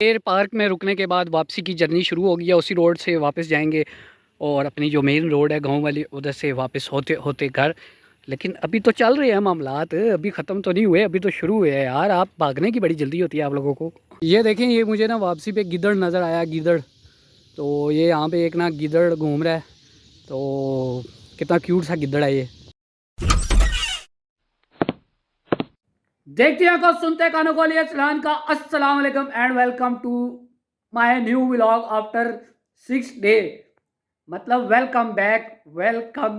देर park में रुकने के बाद वापसी की जर्नी शुरू हो गई है। उसी रोड से वापस जाएंगे और अपनी जो मेन रोड है गांव वाली उधर से वापस होते होते घर। लेकिन अभी तो चल रहे हैं मामलात, अभी ख़त्म तो नहीं हुए, अभी तो शुरू हुए हैं यार। आप भागने की बड़ी जल्दी होती है आप लोगों को। ये देखें, ये मुझे ना वापसी पे गिद्दड़ नज़र आया, गिद्दड़। तो ये यहाँ पे एक ना गिद्दड़ घूम रहा है, तो कितना क्यूट सा गिद्दड़ है ये। देखते हैं को सुनते कानों को लिए सलान का अस्सलाम वालेकुम and welcome to my new vlog after 6 day. मतलब welcome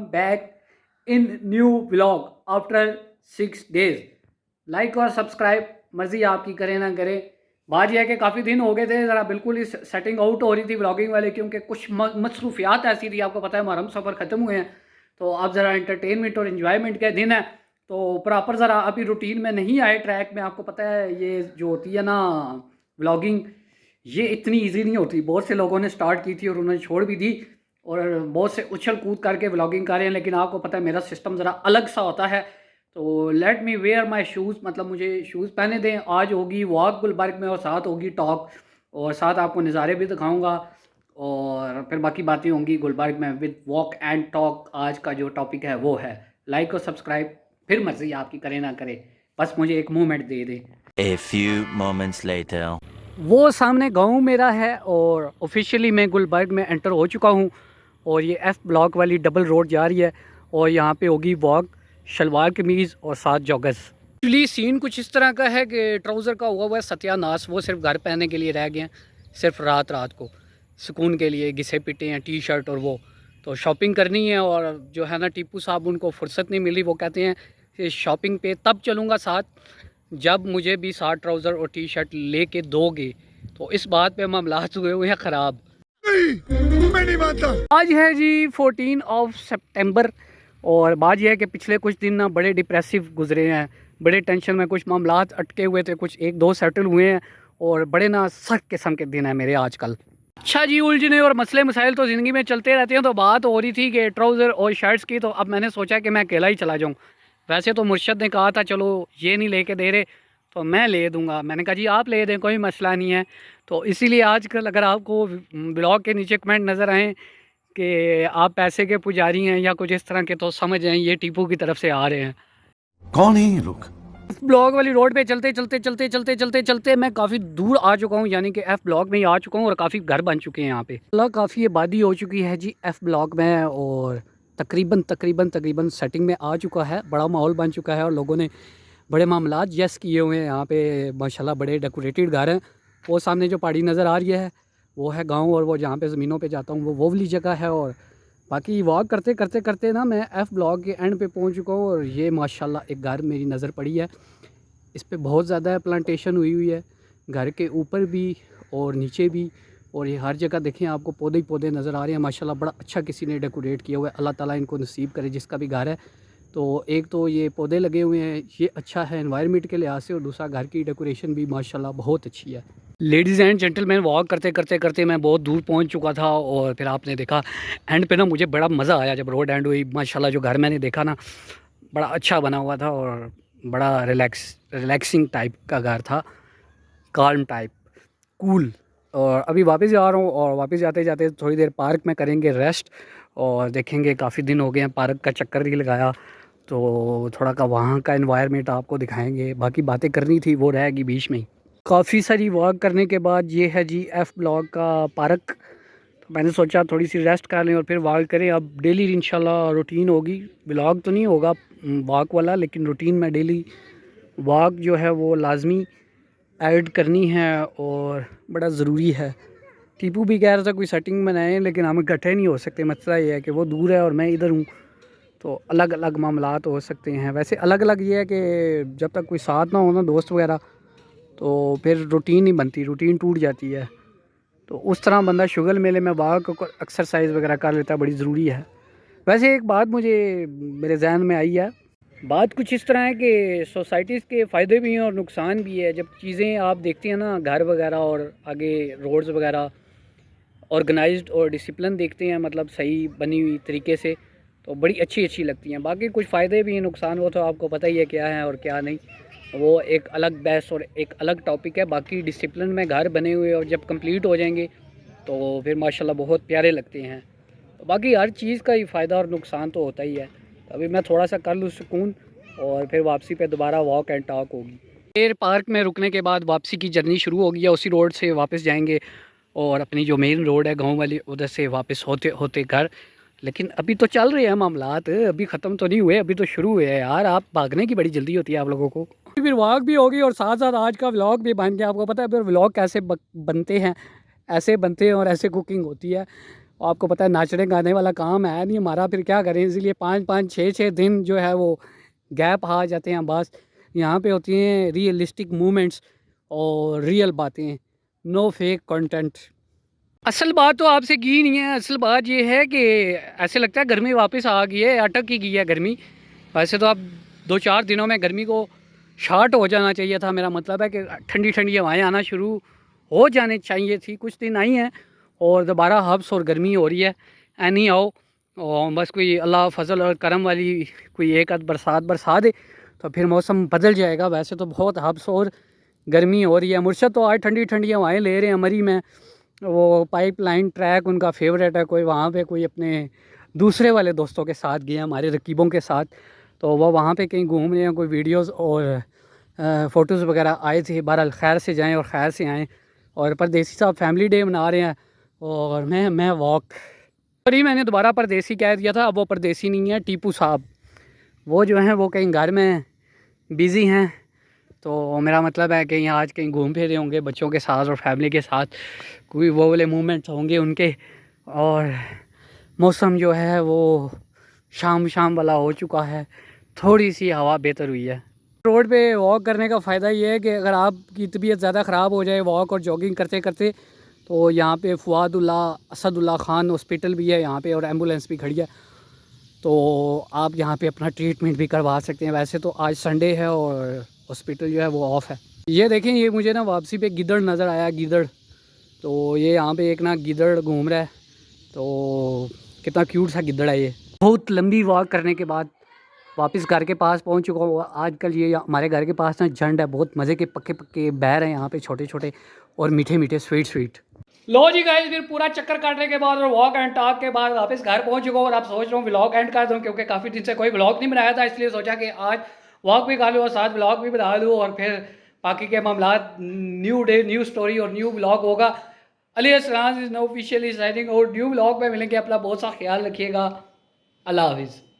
back in new vlog after 6 days. Like और सब्सक्राइब मर्जी आपकी, करें ना करें। बात यह है कि काफ़ी दिन हो गए थे, ज़रा बिल्कुल ही सेटिंग आउट हो रही थी व्लॉगिंग वाले, क्योंकि कुछ मसरूफियात ऐसी थी, आपको पता है मुहर्रम सफ़र ख़त्म हुए हैं, तो अब ज़रा इंटरटेनमेंट और इन्जॉयमेंट के दिन है, तो प्रॉपर ज़रा अभी रूटीन में नहीं आए ट्रैक में। आपको पता है ये जो होती है ना व्लॉगिंग, ये इतनी इजी नहीं होती। बहुत से लोगों ने स्टार्ट की थी और उन्होंने छोड़ भी दी, और बहुत से उछल कूद करके व्लॉगिंग कर रहे हैं, लेकिन आपको पता है मेरा सिस्टम ज़रा अलग सा होता है। तो let me wear my shoes, मतलब मुझे शूज़ पहने दें। आज होगी वॉक गुलबर्ग में और साथ होगी टॉक, और साथ आपको नज़ारे भी दिखाऊंगा, और फिर बाकी बातें होंगी गुलबर्ग में विद वॉक एंड टॉक। आज का जो टॉपिक है वो है लाइक और सब्सक्राइब, फिर मर्जी आपकी, करे ना करे, बस मुझे एक moment they they. A few moments later. वो सामने गांव मेरा है और ऑफिशियली मैं गुलबर्ग में एंटर हो चुका हूँ, और ये एफ ब्लॉक वाली डबल रोड जा रही है, और यहाँ पे होगी वॉक, शलवार कमीज़ और साथ जॉगर्स। एक्चुअली सीन कुछ इस तरह का है कि ट्राउज़र का हुआ है सत्यानाश, वो सिर्फ घर पहनने के लिए रह गए हैं, सिर्फ रात रात को सुकून के लिए घिसे पिटे हैं टी शर्ट और वो। तो शॉपिंग करनी है, और जो है ना टीपू साहब, उनको फुर्सत नहीं मिली। वो कहते हैं कि शॉपिंग पे तब चलूँगा साथ जब मुझे भी साथ ट्राउज़र और टी शर्ट ले के दोगे। तो इस बात पे मामलात हुए हैं ख़राब। मैं नहीं मानता। आज है जी 14 सितंबर, और बात यह है कि पिछले कुछ दिन ना बड़े डिप्रेसिव गुजरे हैं, बड़े टेंशन में, कुछ मामलात अटके हुए थे, कुछ एक दो सेटल हुए हैं, और बड़े ना सख्त किस्म के दिन हैं मेरे आजकल। अच्छा जी, उलझने और मसले मसाइल तो ज़िंदगी में चलते रहते हैं। तो बात हो रही थी कि ट्राउज़र और शर्ट्स की, तो अब मैंने सोचा कि मैं अकेला ही चला जाऊँ। वैसे तो मुर्शद ने कहा था चलो ये नहीं लेके दे रहे तो मैं ले दूँगा, मैंने कहा जी आप ले दें, कोई मसला नहीं है। तो इसीलिए आजकल अगर आपको ब्लॉग के नीचे कमेंट नज़र आएँ कि आप पैसे के पुजारी हैं या कुछ इस तरह के, तो समझ जाएँ ये टीपू की तरफ से आ रहे हैं। कौन है ये लोग? ब्लॉक वाली रोड पे चलते मैं काफ़ी दूर आ चुका हूँ, यानी कि एफ़ ब्लॉक में ही आ चुका हूँ, और काफ़ी घर बन चुके हैं यहाँ पे। काफ़ी आबादी हो चुकी है जी एफ़ ब्लॉक में, और तकरीबन सेटिंग में आ चुका है, बड़ा माहौल बन चुका है, और लोगों ने बड़े मामलात यस किए हुए हैं यहाँ पे माशाल्लाह। बड़े डेकोरेटेड घर हैं। वो सामने जो पहाड़ी नज़र आ रही है वो है गाँव, और वो जहाँ पे ज़मीनों पे जाता हूँ वो वाली जगह है। और बाकी वॉक करते ना मैं एफ़ ब्लॉक के एंड पे पहुँच चुका हूँ, और ये माशाल्लाह एक घर मेरी नज़र पड़ी है। इस पे बहुत ज़्यादा प्लांटेशन हुई है, घर के ऊपर भी और नीचे भी, और ये हर जगह देखें आपको पौधे ही पौधे नज़र आ रहे हैं माशाल्लाह। बड़ा अच्छा किसी ने डेकोरेट किया हुआ है, अल्लाह ताला इनको नसीब करे जिसका भी घर है। तो एक तो ये पौधे लगे हुए हैं, ये अच्छा है एनवायरनमेंट के लिहाज से, और दूसरा घर की डेकोरेशन भी माशाल्लाह बहुत अच्छी है। लेडीज़ एंड जेंटलमैन, वॉक करते मैं बहुत दूर पहुंच चुका था, और फिर आपने देखा एंड पे ना मुझे बड़ा मज़ा आया जब रोड एंड हुई। माशाल्लाह जो घर मैंने देखा ना बड़ा अच्छा बना हुआ था, और बड़ा रिलैक्सिंग टाइप का घर था, काल्म टाइप, कूल। और अभी वापस जा रहा हूँ, और वापस जाते जाते थोड़ी देर पार्क में करेंगे रेस्ट, और देखेंगे काफ़ी दिन हो गए हैं पार्क का चक्कर नहीं लगाया, तो थोड़ा का वहाँ का एनवायरनमेंट आपको दिखाएंगे। बाकी बातें करनी थी वो रहेगी बीच में ही। काफ़ी सारी वॉक करने के बाद ये है जी एफ़ ब्लॉक का पार्क। तो मैंने सोचा थोड़ी सी रेस्ट कर लें और फिर वॉक करें। अब डेली इंशाल्लाह रूटीन होगी, ब्लॉग तो नहीं होगा वॉक वाला, लेकिन रूटीन में डेली वॉक जो है वो लाजमी ऐड करनी है, और बड़ा ज़रूरी है। टीपू भी कह रहा था कोई सेटिंग बनाएं, लेकिन हम इकट्ठे नहीं हो सकते। मसला ये है कि वो दूर है और मैं इधर हूँ, तो अलग अलग मामलात हो सकते हैं। वैसे अलग अलग ये है कि जब तक कोई साथ ना हो ना, दोस्त वगैरह, तो फिर रूटीन नहीं बनती, रूटीन टूट जाती है। तो उस तरह बंदा शुगल मेले में वॉक एक्सरसाइज वगैरह कर लेता है, बड़ी ज़रूरी है। वैसे एक बात मुझे मेरे जहन में आई है, बात कुछ इस तरह है कि सोसाइटीज़ के फ़ायदे भी हैं और नुकसान भी है। जब चीज़ें आप देखते हैं ना, घर वगैरह और आगे रोड्स वगैरह ऑर्गेनाइज्ड और डिसिप्लिन देखते हैं, मतलब सही बनी हुई तरीके से, तो बड़ी अच्छी अच्छी लगती हैं। बाकी कुछ फ़ायदे भी हैं, नुकसान वो तो आपको पता ही है क्या है और क्या नहीं। वो एक अलग बहस और एक अलग टॉपिक है। बाकी डिसिप्लिन में घर बने हुए और जब कंप्लीट हो जाएंगे तो फिर माशाल्लाह बहुत प्यारे लगते हैं। बाकी हर चीज़ का ही फ़ायदा और नुकसान तो होता ही है। अभी मैं थोड़ा सा कर लूँ सुकून और फिर वापसी पे दोबारा वॉक एंड टॉक होगी। फिर पार्क में रुकने के बाद वापसी की जर्नी शुरू होगी, उसी रोड से वापस जाएंगे और अपनी जो मेन रोड है गांव वाली उधर से वापस होते होते घर। लेकिन अभी तो चल रहे हैं मामलात, अभी ख़त्म तो नहीं हुए, अभी तो शुरू हुए हैं यार। आप भागने की बड़ी जल्दी होती है आप लोगों को। फिर वॉक भी होगी और साथ साथ आज का व्लॉग भी बन गया। आपको पता है फिर व्लॉग कैसे बनते हैं, ऐसे बनते हैं और ऐसे कुकिंग होती है। आपको पता है नाचने गाने वाला काम है नहीं हमारा, फिर क्या करें। इसलिए 5-5 6-6 दिन जो है वो गैप आ जाते हैं। बस यहाँ पे होती हैं रियलिस्टिक मूवमेंट्स और रियल बातें, नो फेक कंटेंट। असल बात तो आपसे की नहीं है, असल बात ये है कि ऐसे लगता है गर्मी वापस आ गई है, अटक ही गई है गर्मी। वैसे तो अब 2-4 दिनों में गर्मी को शार्ट हो जाना चाहिए था। मेरा मतलब है कि ठंडी ठंडी हवाएं आना शुरू हो जाने चाहिए थी। कुछ दिन आई हैं और दोबारा हब्स और गर्मी हो रही है। नहीं आओ और बस कोई अल्लाह फजल और करम वाली कोई एक आध बरसात बरसा दे तो फिर मौसम बदल जाएगा। वैसे तो बहुत हब्स और गर्मी हो रही है। मुर्शद तो आज ठंडी ठंडी हवाएं ले रहे हैं। मरी में वो पाइपलाइन ट्रैक उनका फेवरेट है, कोई वहाँ पे कोई अपने दूसरे वाले दोस्तों के साथ गए, हमारे रकीबों के साथ। तो वह वहाँ पे कहीं घूम रहे हैं, कोई वीडियोस और फ़ोटोज़ वगैरह आए थे। बहरहाल खैर से जाएं और खैर से आएँ। और परदेसी साहब फैमिली डे मना रहे हैं और मैं वॉक। और ही मैंने दोबारा परदेसी कह दिया था, अब वो परदेसी नहीं है, टीपू साहब। वो जो हैं वो कहीं घर में बिज़ी हैं। तो मेरा मतलब है कि आज कहीं घूम फिर रहे होंगे बच्चों के साथ और फैमिली के साथ, कोई वो वाले मूवमेंट्स होंगे उनके। और मौसम जो है वो शाम शाम वाला हो चुका है, थोड़ी सी हवा बेहतर हुई है। रोड पे वॉक करने का फ़ायदा ये है कि अगर आपकी तबीयत ज़्यादा ख़राब हो जाए वॉक और जॉगिंग करते करते, तो यहाँ पे फुआदुल्ला असदुल्ला खान हॉस्पिटल भी है यहाँ पे और एम्बुलेंस भी खड़ी है। तो आप यहाँ पे अपना ट्रीटमेंट भी करवा सकते हैं। वैसे तो आज संडे है और हॉस्पिटल जो है वो ऑफ़ है। ये देखें, ये मुझे ना वापसी पे गिदड़ नज़र आया, गिदड़। तो ये यहाँ पे एक ना गिदड़ घूम रहा है, तो कितना क्यूट सा गिदड़ है ये। बहुत लंबी वॉक करने के बाद वापस घर के पास पहुँच चुका हूँ। आजकल ये हमारे घर के पास ना झंड है, बहुत मज़े के पक्के पक्के बैर हैं यहाँ पे, छोटे छोटे और मीठे मीठे स्वीट स्वीट। लो जी गाइस, फिर पूरा चक्कर काटने के बाद और वॉक एंड टॉक के बाद वापस घर पहुँच चुका हूँ। और आप सोच रहा हूँ व्लॉग एंड कर दूँ, क्योंकि काफ़ी दिन से कोई व्लॉग नहीं बनाया था, इसलिए सोचा कि आज वॉक भी कर लूँ और साथ व्लॉग भी बना लूँ और फिर बाकी के मामलात, न्यू डे न्यू स्टोरी और न्यू व्लॉग होगा। Ali Asraj is no officially signing और न्यू व्लॉग में मिलेंगे। अपना बहुत सा ख्याल रखिएगा। अल्लाह हाफिज़।